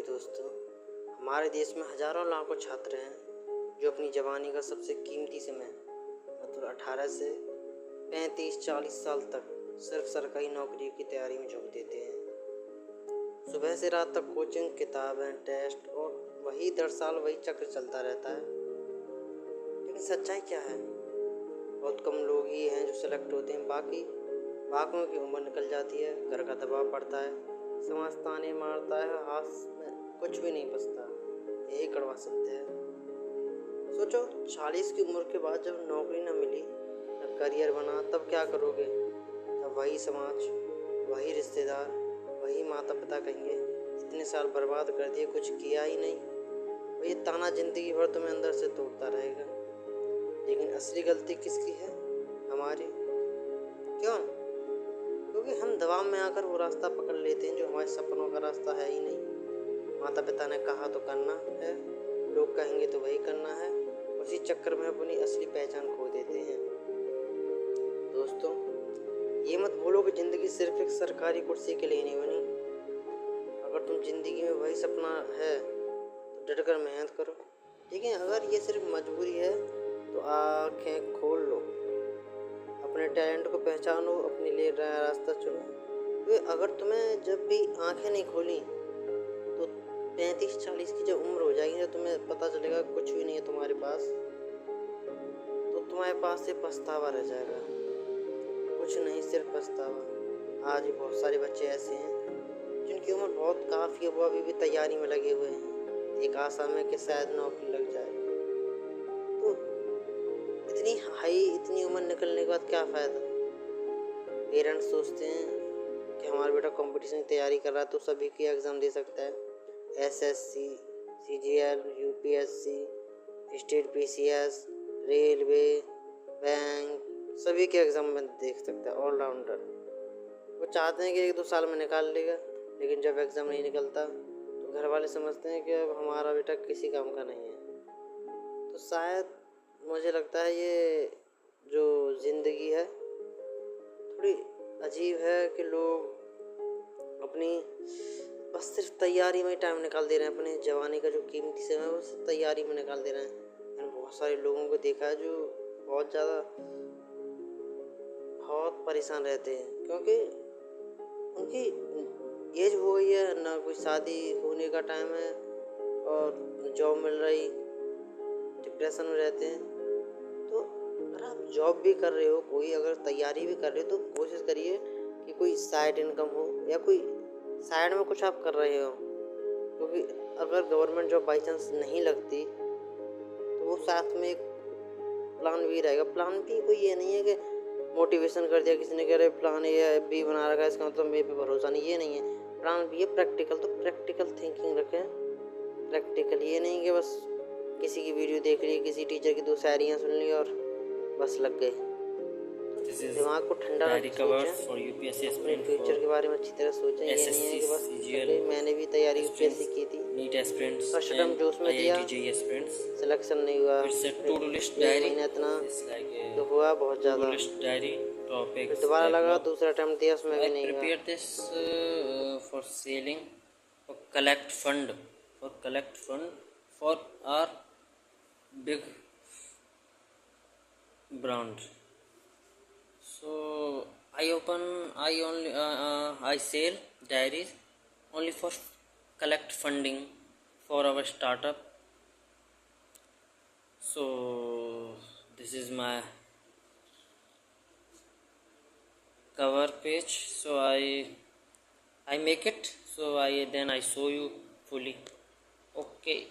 मेरे दोस्तों, हमारे देश में हजारों लाखों छात्र हैं जो अपनी जवानी का सबसे कीमती समय मतलब 18 से 35-40 साल तक सिर्फ सरकारी नौकरी की तैयारी में झोंक देते हैं। सुबह से रात तक कोचिंग, किताबें, टेस्ट और वही 10 साल वही चक्र चलता रहता है। लेकिन सच्चाई क्या है? बहुत कम लोग ही हैं जो सेलेक्ट होते हैं। बाकियों की उम्र निकल जाती है, घर का दबाव पड़ता है, समाज ताने मारता है, हाथ में कुछ भी नहीं बचता। यही कड़वा सत्य है। सोचो, 40 की उम्र के बाद जब नौकरी न मिली, न करियर बना, तब क्या करोगे? तब वही समाज, वही रिश्तेदार, वही माता पिता कहेंगे, इतने साल बर्बाद कर दिए, कुछ किया ही नहीं। और ये ताना जिंदगी भर तुम्हें अंदर से तोड़ता रहेगा। लेकिन असली गलती किसकी है? हमारी। क्यों? क्योंकि हम दबाव में आकर वो रास्ता पकड़ लेते हैं जो हमारे सपनों का रास्ता है ही नहीं। माता पिता ने कहा तो करना है, लोग कहेंगे तो वही करना है। उसी चक्कर में अपनी असली पहचान खो देते हैं। दोस्तों, ये मत भूलो कि जिंदगी सिर्फ एक सरकारी कुर्सी के लिए नहीं बनी। अगर तुम जिंदगी में वही सपना है तो डट कर मेहनत करो। लेकिन अगर ये सिर्फ मजबूरी है तो आंखें खोल लो, अपने टैलेंट को पहचानो, अपने लिए नया रास्ता चुनो। तो अगर तुम्हें जब भी आंखें नहीं खोली तो 35-40 की जब उम्र हो जाएगी, तो तुम्हें पता चलेगा कुछ भी नहीं है तुम्हारे पास, तो तुम्हारे पास से पछतावा रह जाएगा। कुछ नहीं, सिर्फ पछतावा। आज भी बहुत सारे बच्चे ऐसे हैं जिनकी उम्र बहुत काफ़ी है, वो अभी भी तैयारी में लगे हुए हैं, एक आशा में कि शायद नौकरी लग जाए। तो इतनी उम्र निकलने के बाद क्या फ़ायदा? पेरेंट्स सोचते हैं कि हमारा बेटा कंपटीशन की तैयारी कर रहा है तो सभी की एग्ज़ाम दे सकता है। SSC, CGL, UPSC, state PCS, railway, bank, सभी के एग्ज़ाम में देख सकता है। ऑलराउंडर। वो चाहते हैं कि 1-2 साल में निकाल लेगा, लेकिन जब एग्ज़ाम नहीं निकलता तो घर वाले समझते हैं कि अब हमारा बेटा किसी काम का नहीं है। तो शायद मुझे लगता है ये जो ज़िंदगी है थोड़ी अजीब है कि लोग अपनी बस सिर्फ तैयारी में ही टाइम निकाल दे रहे हैं। अपने जवानी का जो कीमती समय है वो सिर्फ तैयारी में निकाल दे रहे हैं। मैंने बहुत सारे लोगों को देखा है जो बहुत परेशान रहते हैं, क्योंकि उनकी एज हो गई है, ना कोई शादी होने का टाइम है और जॉब मिल रही, डिप्रेशन में रहते हैं। तो अगर आप जॉब भी कर रहे हो, कोई अगर तैयारी भी कर रहे हो, तो कोशिश करिए कि कोई साइड इनकम हो या कोई साइड में कुछ आप कर रहे हो। क्योंकि अगर गवर्नमेंट जॉब बाई चांस नहीं लगती तो वो साथ में एक प्लान भी रहेगा। प्लान भी कोई ये नहीं है कि मोटिवेशन कर दिया किसी ने, कह रहे प्लान ए बी बना रखा है, इसका मतलब मेरे पे भरोसा नहीं, ये नहीं है। प्लान भी है प्रैक्टिकल, तो प्रैक्टिकल थिंकिंग रखें। प्रैक्टिकल ये नहीं कि बस किसी की वीडियो देख ली, किसी टीचर की 2 शायरियाँ सुन ली और बस लग गए। दिमाग को ठंडा रखें, अपने फ्यूचर के बारे में अच्छी तरह सोचें। ये नहीं है कि बस मैंने भी तैयारी यूपीएससी की थी, फर्स्ट टाइम जोश में दिया, सिलेक्शन नहीं हुआ, महीना इतना तो हुआ बहुत ज़्यादा, फिर दोबारा लगा, दूसरा अटेम्प्ट दिया, उसमें भी नहीं हुआ। Prepare this for selling, for collect fund for our big brand. So I sell diaries only for collect funding for our startup. So this is my cover page. So I make it, so I show you fully. Okay.